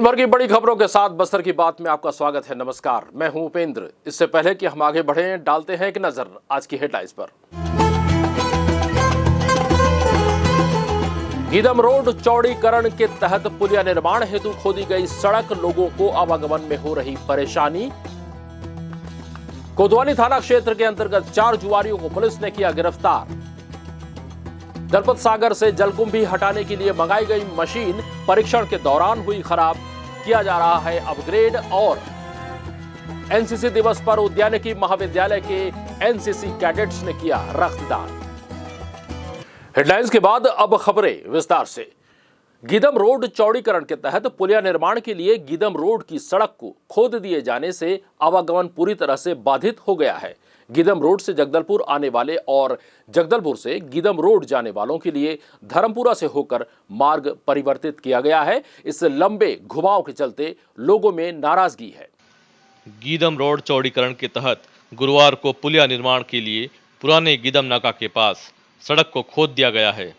दिन भर की बड़ी खबरों के साथ बस्तर की बात में आपका स्वागत है। नमस्कार, मैं हूं उपेंद्र। इससे पहले कि हम आगे बढ़ें, डालते हैं एक नजर आज की हेडलाइंस पर। गीदम रोड चौड़ीकरण के तहत पुलिया निर्माण हेतु खोदी गई सड़क, लोगों को आवागमन में हो रही परेशानी। कोतवाली थाना क्षेत्र के अंतर्गत 4 जुआरियों को पुलिस ने किया गिरफ्तार। दलपत सागर से जलकुंभी हटाने के लिए मंगाई गई मशीन परीक्षण के दौरान हुई खराब, किया जा रहा है अपग्रेड। और एनसीसी दिवस पर उद्यानिकी महाविद्यालय के एनसीसी कैडेट्स ने किया रक्तदान। हेडलाइंस के बाद अब खबरें विस्तार से। गीदम रोड चौड़ीकरण के तहत पुलिया निर्माण के लिए गीदम रोड की सड़क को खोद दिए जाने से आवागमन पूरी तरह से बाधित हो गया है। गीदम रोड से जगदलपुर आने वाले और जगदलपुर से गीदम रोड जाने वालों के लिए धर्मपुरा से होकर मार्ग परिवर्तित किया गया है। इस लंबे घुमाव के चलते लोगों में नाराजगी है। गीदम रोड चौड़ीकरण के तहत गुरुवार को पुलिया निर्माण के लिए पुराने गीदम नाका के पास सड़क को खोद दिया गया है,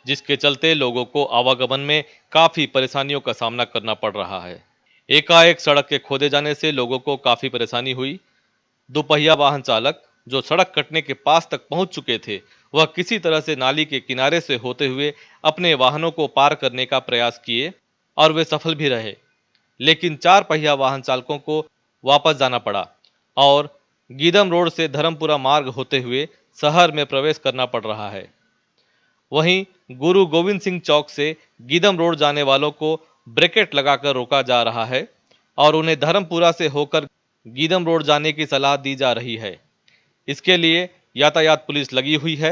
जिसके चलते लोगों को आवागमन में काफी परेशानियों का सामना करना पड़ रहा है। एकाएक सड़क के खोदे जाने से लोगों को काफी परेशानी हुई। दोपहिया वाहन चालक जो सड़क कटने के पास तक पहुंच चुके थे, वह किसी तरह से नाली के किनारे से होते हुए अपने वाहनों को पार करने का प्रयास किए और वे सफल भी रहे, लेकिन 4 पहिया वाहन चालकों को वापस जाना पड़ा और गीदम रोड से धर्मपुरा मार्ग होते हुए शहर में प्रवेश करना पड़ रहा है। वहीं गुरु गोविंद सिंह चौक से गीदम रोड जाने वालों को ब्रेकेट लगाकर रोका जा रहा है और उन्हें धर्मपुरा से होकर गीदम रोड जाने की सलाह दी जा रही है। इसके लिए यातायात पुलिस लगी हुई है।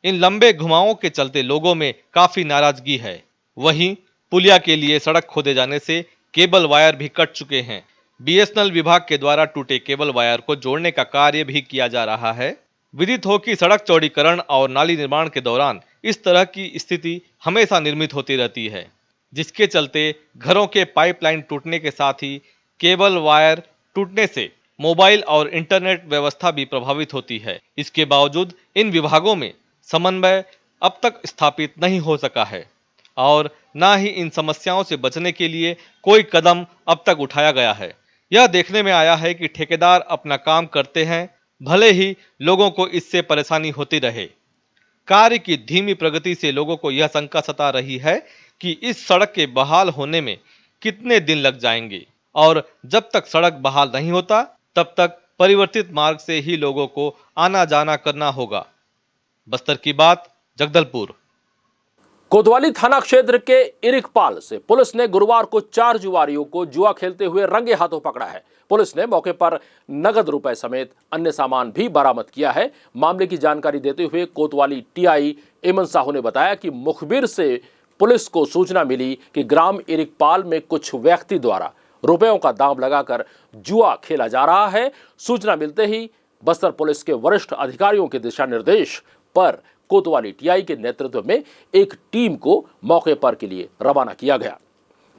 इन लंबे घुमावों के चलते लोगों में काफी नाराजगी है। वहीं पुलिया के लिए सड़क खोदे जाने से केबल वायर भी कट चुके हैं। बीएसएनएल विभाग के द्वारा टूटे केबल वायर को जोड़ने का कार्य भी किया जा रहा है। विदित हो कि सड़क चौड़ीकरण और नाली निर्माण के दौरान इस तरह की स्थिति हमेशा निर्मित होती रहती है, जिसके चलते घरों के पाइपलाइन टूटने के साथ ही केबल वायर टूटने से मोबाइल और इंटरनेट व्यवस्था भी प्रभावित होती है। इसके बावजूद इन विभागों में समन्वय अब तक स्थापित नहीं हो सका है और न ही इन समस्याओं से बचने के लिए कोई कदम अब तक उठाया गया है। यह देखने में आया है कि ठेकेदार अपना काम करते हैं, भले ही लोगों को इससे परेशानी होती रहे। कार्य की धीमी प्रगति से लोगों को यह शंका सता रही है कि इस सड़क के बहाल होने में कितने दिन लग जाएंगे और जब तक सड़क बहाल नहीं होता तब तक परिवर्तित मार्ग से ही लोगों को आना जाना करना होगा। बस्तर की बात, जगदलपुर। कोतवाली थाना क्षेत्र के इरिकपाल से पुलिस ने गुरुवार को 4 जुआरियों को जुआ खेलते हुए रंगे हाथों पकड़ा है। पुलिस ने मौके पर नगद रुपए समेत अन्य सामान भी बरामद किया है। मामले की जानकारी देते हुए कोतवाली टीआई एमन साहू ने बताया कि मुखबिर से पुलिस को सूचना मिली कि ग्राम इरिकपाल में कुछ व्यक्ति द्वारा रुपयों का दांव लगाकर जुआ खेला जा रहा है। सूचना मिलते ही बस्तर पुलिस के वरिष्ठ अधिकारियों के दिशा निर्देश पर कोतवाली टीआई के नेतृत्व में एक टीम को मौके पर के लिए रवाना किया गया।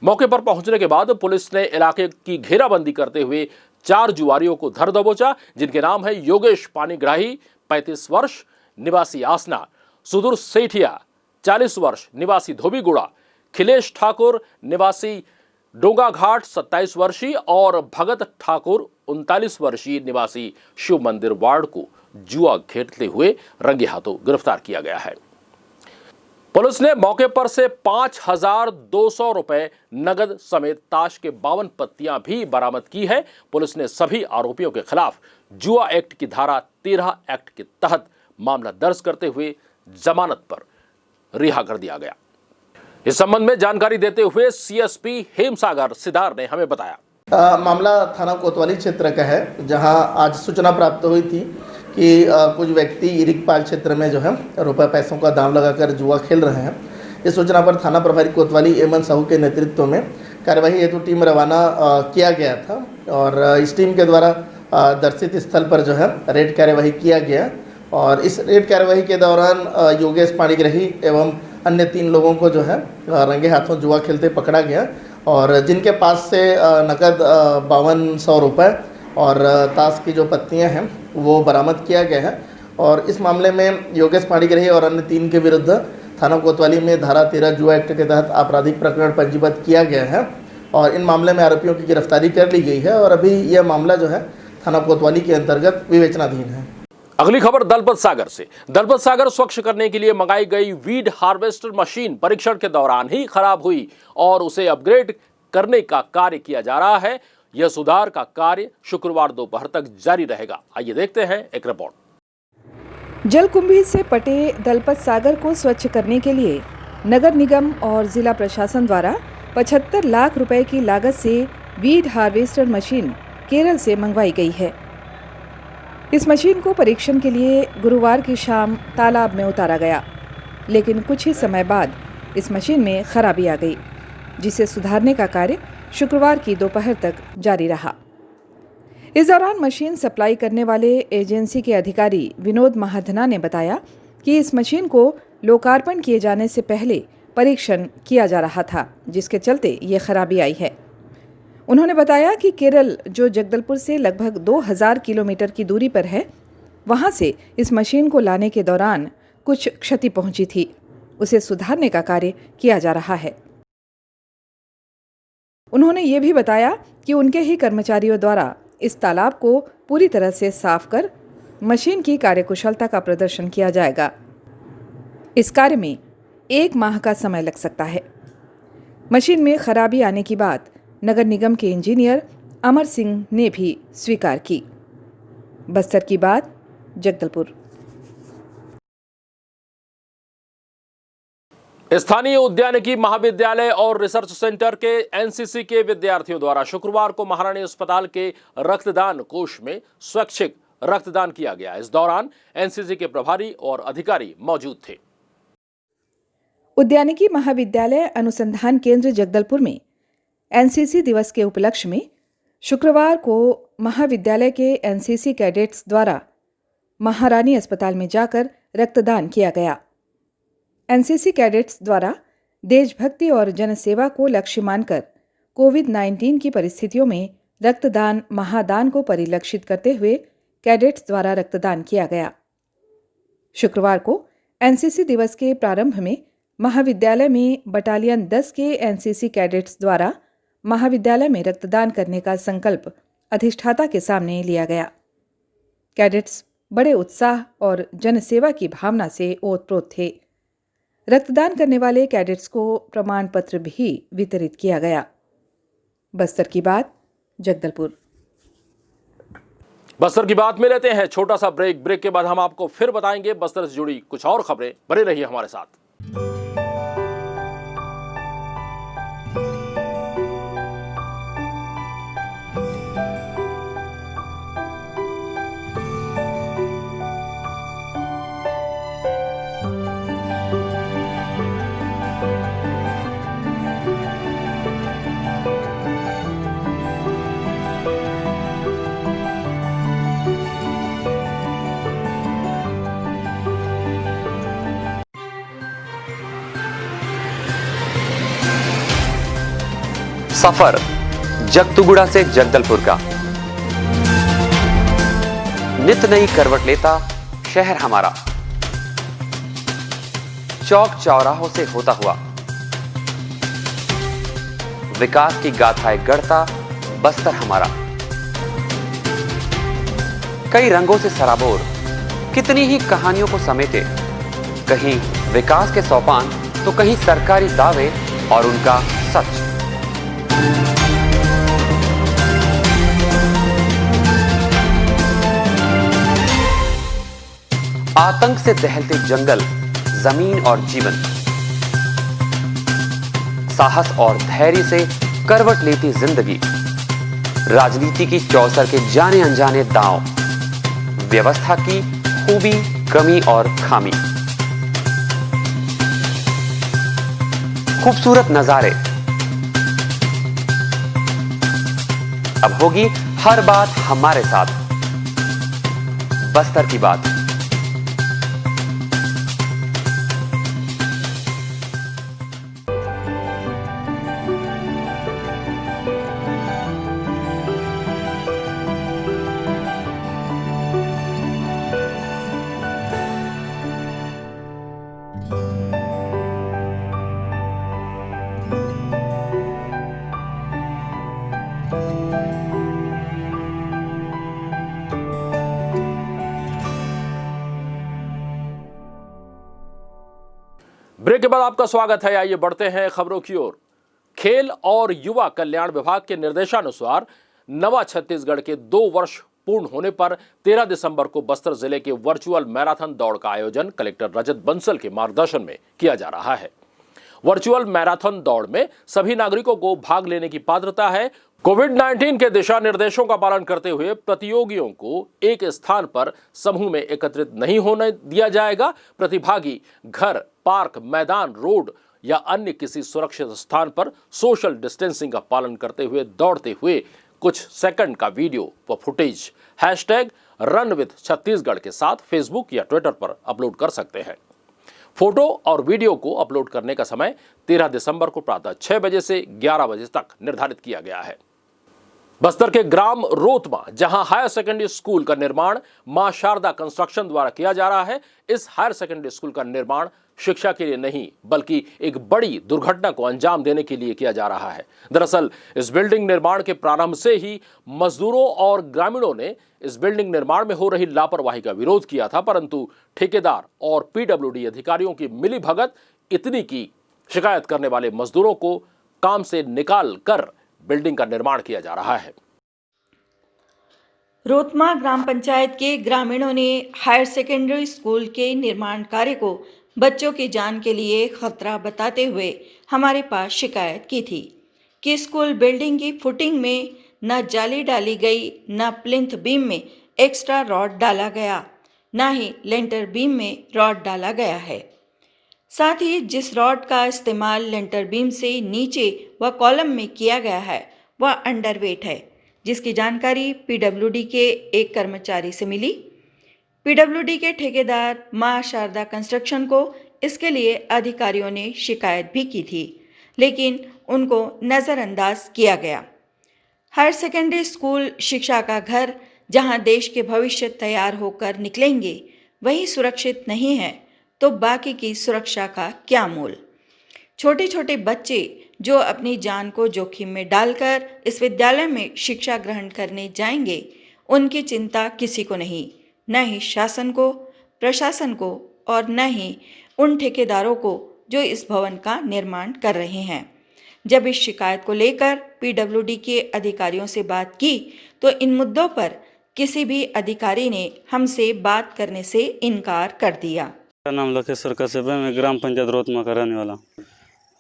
मौके पर पहुंचने के बाद पुलिस ने इलाके की घेराबंदी करते हुए 4 जुआरियों को धर दबोचा, जिनके नाम है योगेश पानीग्राही 35 वर्ष निवासी आसना, सुदूर सेठिया 40 वर्ष निवासी धोबीगुड़ा, खिलेश ठाकुर निवासी डोंगा घाट 27 वर्षीय और भगत ठाकुर 39 वर्षीय निवासी शिव मंदिर वार्ड को जुआ खेलते हुए रंगे हाथों गिरफ्तार किया गया है। पुलिस ने मौके पर से 5,200 रुपए नगद समेत ताश के 52 पत्तियां भी बरामद की है। पुलिस ने सभी आरोपियों के खिलाफ जुआ एक्ट की धारा 13 एक्ट के तहत मामला दर्ज करते हुए जमानत पर रिहा कर दिया गया। इस संबंध में जानकारी देते हुए सीएसपी हेमसागर सिदार ने हमें बताया। मामला थाना कोतवाली क्षेत्र का है, जहां आज सूचना प्राप्त हुई थी कि कुछ व्यक्ति इरिकपाल क्षेत्र में जो है रुपए पैसों का दांव लगाकर जुआ खेल रहे हैं। इस सूचना पर थाना प्रभारी कोतवाली एमन साहू के नेतृत्व में कार्यवाही हेतु टीम रवाना किया गया था और इस टीम के द्वारा दर्शित स्थल पर जो है रेड कार्यवाही किया गया और इस रेड कार्यवाही के दौरान योगेश पानीग्राही एवं अन्य 3 लोगों को जो है रंगे हाथों जुआ खेलते पकड़ा गया और जिनके पास से नकद 5200 रुपये और ताश की जो पत्तियां हैं वो बरामद किया गया है। और इस मामले में योगेश पानीग्राही और अन्य 3 के विरुद्ध थाना कोतवाली में धारा 13 जुआ एक्ट के तहत आपराधिक प्रकरण पंजीबद्ध किया गया है और इन मामले में आरोपियों की गिरफ्तारी कर ली गई है और अभी यह मामला जो है थाना कोतवाली के अंतर्गत विवेचनाधीन है। अगली खबर दलपत सागर से। दलपत सागर स्वच्छ करने के लिए मंगाई गई वीड हार्वेस्टर मशीन परीक्षण के दौरान ही खराब हुई और उसे अपग्रेड करने का कार्य किया जा रहा है। यह सुधार का कार्य शुक्रवार दोपहर तक जारी रहेगा। आइए देखते हैं एक रिपोर्ट। जलकुंभी से पटे दलपत सागर को स्वच्छ करने के लिए नगर निगम और जिला प्रशासन द्वारा 75 लाख रुपए की लागत से वीड हार्वेस्टर मशीन केरल से मंगवाई गई है। इस मशीन को परीक्षण के लिए गुरुवार की शाम तालाब में उतारा गया, लेकिन कुछ ही समय बाद इस मशीन में खराबी आ गई, जिसे सुधारने का कार्य शुक्रवार की दोपहर तक जारी रहा। इस दौरान मशीन सप्लाई करने वाले एजेंसी के अधिकारी विनोद महाधना ने बताया कि इस मशीन को लोकार्पण किए जाने से पहले परीक्षण किया जा रहा था, जिसके चलते ये खराबी आई है। उन्होंने बताया कि केरल, जो जगदलपुर से लगभग 2000 किलोमीटर की दूरी पर है, वहां से इस मशीन को लाने के दौरान कुछ क्षति पहुंची थी। उसे सुधारने का कार्य किया जा रहा है। उन्होंने ये भी बताया कि उनके ही कर्मचारियों द्वारा इस तालाब को पूरी तरह से साफ कर मशीन की कार्यकुशलता का प्रदर्शन किया जाएगा। इस कार्य में 1 माह का समय लग सकता है। मशीन में खराबी आने की बात नगर निगम के इंजीनियर अमर सिंह ने भी स्वीकार की। बस्तर की बात, जगदलपुर। स्थानीय उद्यानिकी महाविद्यालय और रिसर्च सेंटर के एनसीसी के विद्यार्थियों द्वारा शुक्रवार को महारानी अस्पताल के रक्तदान कोष में स्वैच्छिक रक्तदान किया गया। इस दौरान एनसीसी के प्रभारी और अधिकारी मौजूद थे। उद्यानिकी महाविद्यालय अनुसंधान केंद्र जगदलपुर में एनसीसी दिवस के उपलक्ष्य में शुक्रवार को महाविद्यालय के एनसीसी कैडेट्स द्वारा महारानी अस्पताल में जाकर रक्तदान किया गया। एनसीसी कैडेट्स द्वारा देशभक्ति और जनसेवा को लक्ष्य मानकर कोविड-19 की परिस्थितियों में रक्तदान महादान को परिलक्षित करते हुए कैडेट्स द्वारा रक्तदान किया गया। शुक्रवार को एनसीसी दिवस के प्रारंभ में महाविद्यालय में बटालियन 10 के एनसीसी कैडेट्स द्वारा महाविद्यालय में रक्तदान करने का संकल्प अधिष्ठाता के सामने लिया गया। कैडेट्स बड़े उत्साह और जनसेवा की भावना से ओतप्रोत थे। रक्तदान करने वाले कैडेट्स को प्रमाण पत्र भी वितरित किया गया। बस्तर की बात, जगदलपुर। बस्तर की बात में लेते हैं छोटा सा ब्रेक। ब्रेक के बाद हम आपको फिर बताएंगे बस्तर से जुड़ी कुछ और खबरें। बने रहिए हमारे साथ। सफर जगतुगुड़ा से जगदलपुर का नित नई करवट लेता शहर हमारा, चौक चौराहों से होता हुआ विकास की गाथाएं गढ़ता बस्तर हमारा। कई रंगों से सराबोर कितनी ही कहानियों को समेटे, कहीं विकास के सोपान तो कहीं सरकारी दावे और उनका सच। आतंक से दहलते जंगल, जमीन और जीवन, साहस और धैर्य से करवट लेती जिंदगी, राजनीति की चौसर के जाने अनजाने दांव, व्यवस्था की खूबी, कमी और खामी, खूबसूरत नजारे। अब होगी हर बात हमारे साथ। बस्तर की बात। ब्रेक के बाद आपका स्वागत है। आइए बढ़ते हैं खबरों की ओर। खेल और युवा कल्याण विभाग के निर्देशानुसार नवा छत्तीसगढ़ के 2 वर्ष पूर्ण होने पर 13 दिसंबर को बस्तर जिले के वर्चुअल मैराथन दौड़ का आयोजन कलेक्टर रजत बंसल के मार्गदर्शन में किया जा रहा है। वर्चुअल मैराथन दौड़ में सभी नागरिकों को भाग लेने की पात्रता है। कोविड-19 के दिशा निर्देशों का पालन करते हुए प्रतियोगियों को एक स्थान पर समूह में एकत्रित नहीं होने दिया जाएगा। प्रतिभागी घर, पार्क, मैदान, रोड या अन्य किसी सुरक्षित स्थान पर सोशल डिस्टेंसिंग का पालन करते हुए दौड़ते हुए कुछ सेकंड का वीडियो व फुटेज #RunWithChhattisgarh के साथ फेसबुक या ट्विटर पर अपलोड कर सकते हैं। फोटो और वीडियो को अपलोड करने का समय 13 दिसंबर को प्रातः 6 बजे से 11 बजे तक निर्धारित किया गया है। बस्तर के ग्राम रोतमा, जहां हायर सेकेंडरी स्कूल का निर्माण मां शारदा कंस्ट्रक्शन द्वारा किया जा रहा है, इस हायर सेकेंडरी स्कूल का निर्माण शिक्षा के लिए नहीं बल्कि एक बड़ी दुर्घटना को अंजाम देने के लिए किया जा रहा है। दरअसल इस बिल्डिंग निर्माण के प्रारंभ से ही मजदूरों और ग्रामीणों ने इस बिल्डिंग निर्माण में हो रही लापरवाही का विरोध किया था, परंतु ठेकेदार और पीडब्ल्यूडी अधिकारियों की मिलीभगत इतनी की शिकायत करने वाले मजदूरों को काम से निकाल कर बिल्डिंग का निर्माण किया जा रहा है। रोतमा ग्राम पंचायत के ग्रामीणों ने हायर सेकेंडरी स्कूल के निर्माण कार्य को बच्चों की जान के लिए खतरा बताते हुए हमारे पास शिकायत की थी कि स्कूल बिल्डिंग की फुटिंग में न जाली डाली गई, न प्लिंथ बीम में एक्स्ट्रा रॉड डाला गया, न ही लेंटर बीम में रॉड डाला गया है। साथ ही जिस रॉड का इस्तेमाल लेंटर बीम से नीचे व कॉलम में किया गया है वह अंडरवेट है, जिसकी जानकारी पीडब्ल्यूडी के एक कर्मचारी से मिली। पीडब्ल्यूडी के ठेकेदार मां शारदा कंस्ट्रक्शन को इसके लिए अधिकारियों ने शिकायत भी की थी, लेकिन उनको नज़रअंदाज किया गया। हायर सेकेंडरी स्कूल शिक्षा का घर, जहां देश के भविष्य तैयार होकर निकलेंगे, वही सुरक्षित नहीं है तो बाकी की सुरक्षा का क्या मोल। छोटे छोटे बच्चे जो अपनी जान को जोखिम में डालकर इस विद्यालय में शिक्षा ग्रहण करने जाएंगे, उनकी चिंता किसी को नहीं, न ही शासन को, प्रशासन को और न ही उन ठेकेदारों को जो इस भवन का निर्माण कर रहे हैं। जब इस शिकायत को लेकर पीडब्ल्यूडी के अधिकारियों से बात की तो इन मुद्दों पर किसी भी अधिकारी ने हमसे बात करने से इनकार कर दिया। मेरा नाम लखेश्वर कश्यप है, मैं ग्राम पंचायत रोतमा का रहने वाला हूँ।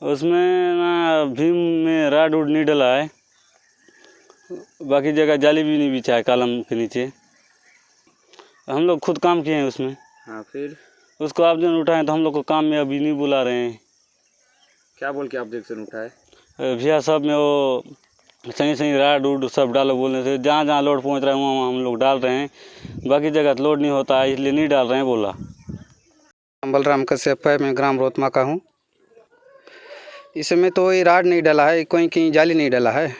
उसमें ना भीम में राड उड नहीं डला है, बाकी जगह जाली भी नहीं बिछा है कॉलम के नीचे। हम लोग खुद काम किए हैं उसमें। हाँ, फिर उसको ऑब्जेक्शन उठाएं तो हम लोग को काम में अभी नहीं बुला रहे हैं। क्या बोल के ऑब्जेक्शन उठाए? भैया सब में वो सही सही राड उड सब डालो बोलने से, जहाँ जहाँ लोड पहुँच रहा है वहाँ हम लोग डाल रहे हैं, बाकी जगह लोड नहीं होता है इसलिए नहीं डाल रहे हैं बोला। बलराम कश्यप है, मैं ग्राम रोतमा का हूँ। इसमें तो ये राड नहीं डला है, कोई कहीं जाली नहीं डला है।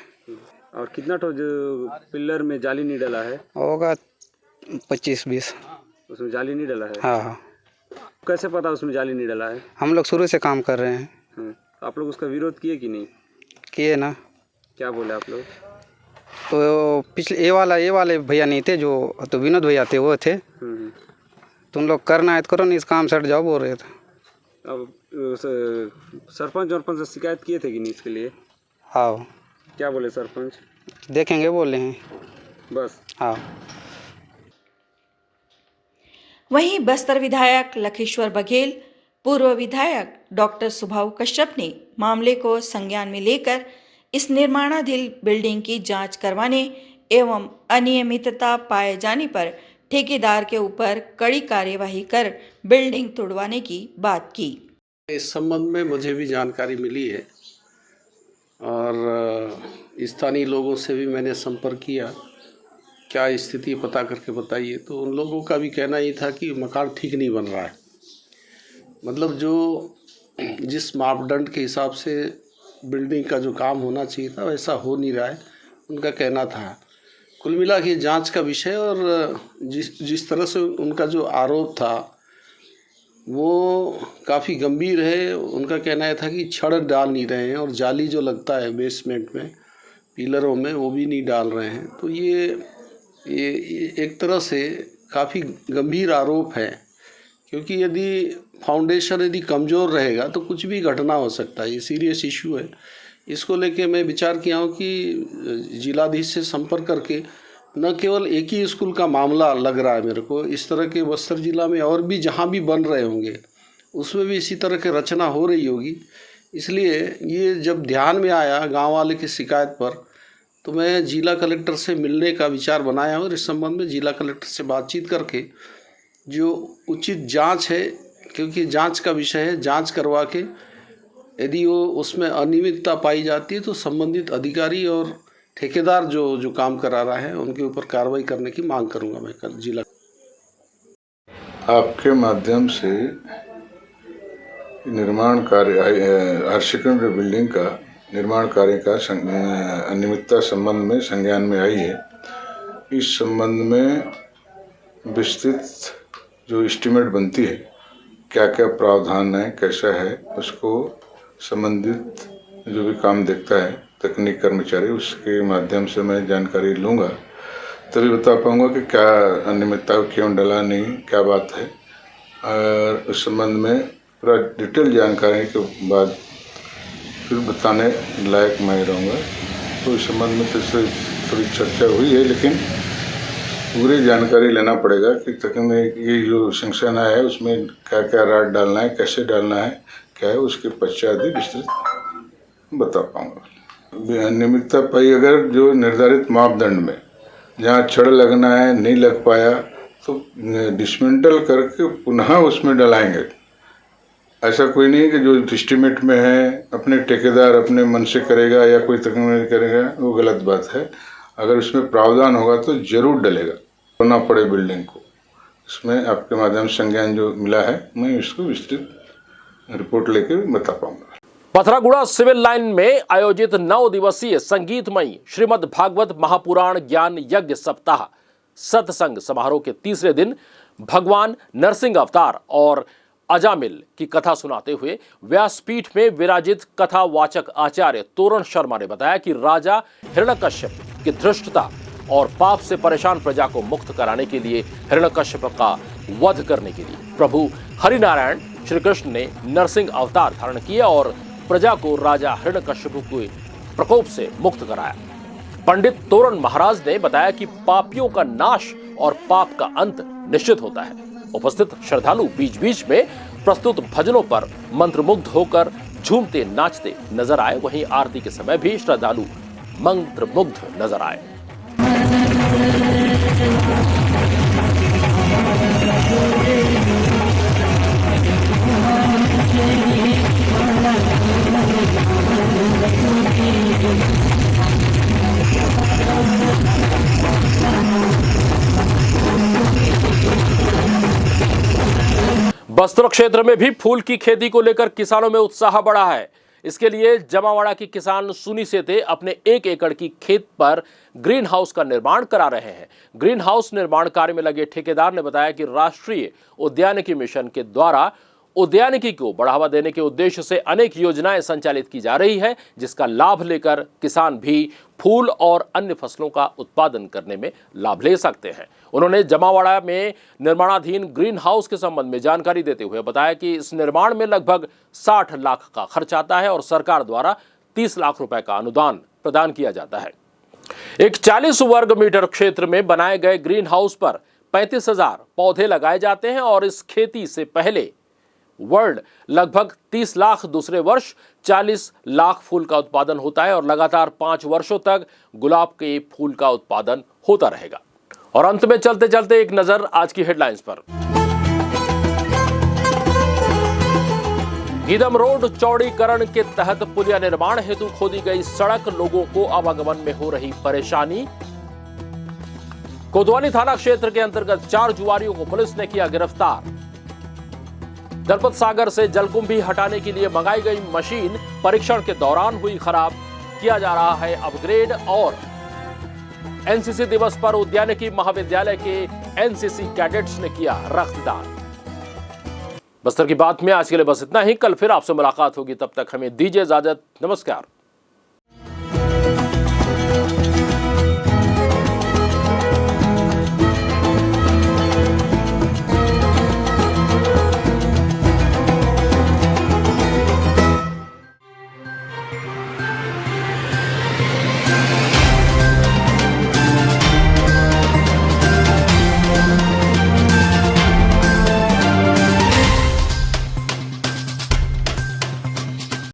और कितना तो जो पिलर में जाली नहीं डला है? होगा 25-20। उसमें जाली नहीं डला है? हाँ हाँ। कैसे पता उसमें जाली नहीं डला है? हम लोग शुरू से काम कर रहे हैं। तो आप लोग उसका विरोध किए कि नहीं? किए ना। क्या बोले आप लोग? तो पिछले ये वाले भैया नहीं थे, जो तो विनोद भैया थे वो थे। तुम लोग करना है तो करो, नहीं इस काम से हट जाओ बोल रहे थे। अब सरपंच से शिकायत किए थे कि नहीं इसके लिए? हाँ। क्या बोले सरपंच? देखेंगे बोले हैं बस। हाँ। वहीं बस्तर विधायक लखेश्वर बघेल, पूर्व विधायक डॉक्टर सुभाऊ कश्यप ने मामले को संज्ञान में लेकर इस निर्माणाधीन बिल्डिंग की जांच करवाने एवं अनियमितता पाए जाने पर ठेकेदार के ऊपर कड़ी कार्यवाही कर बिल्डिंग तोड़वाने की बात की। इस संबंध में मुझे भी जानकारी मिली है और स्थानीय लोगों से भी मैंने संपर्क किया, क्या स्थिति पता करके बताइए। तो उन लोगों का भी कहना ये था कि मकान ठीक नहीं बन रहा है, मतलब जो जिस मापदंड के हिसाब से बिल्डिंग का जो काम होना चाहिए था वैसा हो नहीं रहा है, उनका कहना था। कुल मिला के जांच का विषय और जिस तरह से उनका जो आरोप था वो काफ़ी गंभीर है। उनका कहना यह था कि छड़ डाल नहीं रहे हैं और जाली जो लगता है बेसमेंट में पिलरों में वो भी नहीं डाल रहे हैं। तो ये एक तरह से काफ़ी गंभीर आरोप है, क्योंकि यदि फाउंडेशन यदि कमज़ोर रहेगा तो कुछ भी घटना हो सकता है। ये सीरियस इशू है। इसको लेके मैं विचार किया हूँ कि जिलाधीश से संपर्क करके, न केवल एक ही स्कूल का मामला लग रहा है मेरे को, इस तरह के बस्तर ज़िला में और भी जहाँ भी बन रहे होंगे उसमें भी इसी तरह की रचना हो रही होगी। इसलिए ये जब ध्यान में आया गांव वाले की शिकायत पर, तो मैं जिला कलेक्टर से मिलने का विचार बनाया और इस संबंध में जिला कलेक्टर से बातचीत करके जो उचित जांच है, क्योंकि जांच का विषय है, जांच करवा के यदि वो उसमें अनियमितता पाई जाती है तो संबंधित अधिकारी और ठेकेदार जो काम करा रहा है उनके ऊपर कार्रवाई करने की मांग करूंगा मैं कल जिला। आपके माध्यम से निर्माण कार्य हायर सेकेंडरी बिल्डिंग का निर्माण कार्य का अनियमितता संबंध में संज्ञान में आई है। इस संबंध में विस्तृत जो एस्टीमेट बनती है, क्या क्या प्रावधान है, कैसा है, उसको संबंधित जो भी काम देखता है तकनीक कर्मचारी, उसके माध्यम से मैं जानकारी लूँगा, तभी बता पाऊँगा कि क्या अनियमितता क्यों डला नहीं, क्या बात है। और उस संबंध में पूरा डिटेल जानकारी के बाद फिर बताने लायक मैं रहूँगा। तो इस संबंध में थोड़ी चर्चा हुई है, लेकिन पूरी जानकारी लेना पड़ेगा कि तकनीक ये जो संशय है उसमें क्या क्या राड डालना है, कैसे डालना है, क्या है, उसके पश्चात ही विस्तृत बता पाऊँगा। अनियमितता पाई अगर जो निर्धारित मापदंड में जहाँ छड़ लगना है नहीं लग पाया तो डिसमेंटल करके पुनः उसमें डलाएंगे। ऐसा कोई नहीं कि जो एस्टीमेट में है अपने ठेकेदार अपने मन से करेगा या कोई तकनीक करेगा, वो गलत बात है। अगर उसमें प्रावधान होगा तो जरूर डलेगा, होना पड़े बिल्डिंग को। इसमें आपके माध्यम से संज्ञान जो मिला है, मैं इसको विस्तृत रिपोर्ट लेकर बता पाऊंगा। पथरागुड़ा सिविल लाइन में आयोजित 9 दिवसीय संगीतमयी श्रीमद् भागवत महापुराण ज्ञान यज्ञ सप्ताह सत्संग समारोह के तीसरे दिन भगवान नरसिंह अवतार और अजामिल की कथा सुनाते हुए व्यासपीठ में विराजित कथावाचक आचार्य तोरण शर्मा ने बताया कि राजा हिरण्यकश्यप की धृष्टता और पाप से परेशान प्रजा को मुक्त कराने के लिए हिरण्यकश्यप का वध करने के लिए प्रभु हरिनारायण श्री कृष्ण ने नरसिंह अवतार धारण किया और प्रजा को राजा हिरण्यकश्यप के प्रकोप से मुक्त कराया। पंडित तोरण महाराज ने बताया कि पापियों का नाश और पाप का अंत निश्चित होता है। उपस्थित श्रद्धालु बीच बीच में प्रस्तुत भजनों पर मंत्रमुग्ध होकर झूमते नाचते नजर आए। वहीं आरती के समय भी श्रद्धालु मंत्रमुग्ध नजर आए। बस्तर क्षेत्र में भी फूल की खेती को लेकर किसानों में उत्साह बढ़ा है। इसके लिए जमावाड़ा के किसान सुनी सेते अपने 1 एकड़ की खेत पर ग्रीन हाउस का निर्माण करा रहे हैं। ग्रीन हाउस निर्माण कार्य में लगे ठेकेदार ने बताया कि राष्ट्रीय उद्यानिकी मिशन के द्वारा उद्यानिकी को बढ़ावा देने के उद्देश्य से अनेक योजनाएं संचालित की जा रही है, जिसका लाभ लेकर किसान भी फूल और अन्य फसलों का उत्पादन करने में लाभ ले सकते हैं। उन्होंने जमावाड़ा में निर्माणाधीन ग्रीन हाउस के संबंध में जानकारी देते हुए बताया कि इस निर्माण में लगभग 60 लाख का खर्च आता है और सरकार द्वारा 30 लाख रुपए का अनुदान प्रदान किया जाता है। एक 40 वर्ग मीटर क्षेत्र में बनाए गए ग्रीन हाउस पर 35,000 पौधे लगाए जाते हैं और इस खेती से पहले वर्ल्ड लगभग 30 लाख, दूसरे वर्ष 40 लाख फूल का उत्पादन होता है और लगातार 5 वर्षों तक गुलाब के फूल का उत्पादन होता रहेगा। और अंत में चलते चलते एक नजर आज की हेडलाइंस पर। गीदम रोड चौड़ीकरण के तहत पुलिया निर्माण हेतु खोदी गई सड़क, लोगों को आवागमन में हो रही परेशानी। कोतवाली थाना क्षेत्र के अंतर्गत 4 जुआरियों को पुलिस ने किया गिरफ्तार। दलपत सागर से जलकुंभी हटाने के लिए मंगाई गई मशीन परीक्षण के दौरान हुई खराब, किया जा रहा है अपग्रेड। और एनसीसी दिवस पर उद्यानिकी महाविद्यालय के एनसीसी कैडेट्स ने किया रक्तदान। बस्तर की बात में आज के लिए बस इतना ही। कल फिर आपसे मुलाकात होगी, तब तक हमें दीजिए इजाजत। नमस्कार।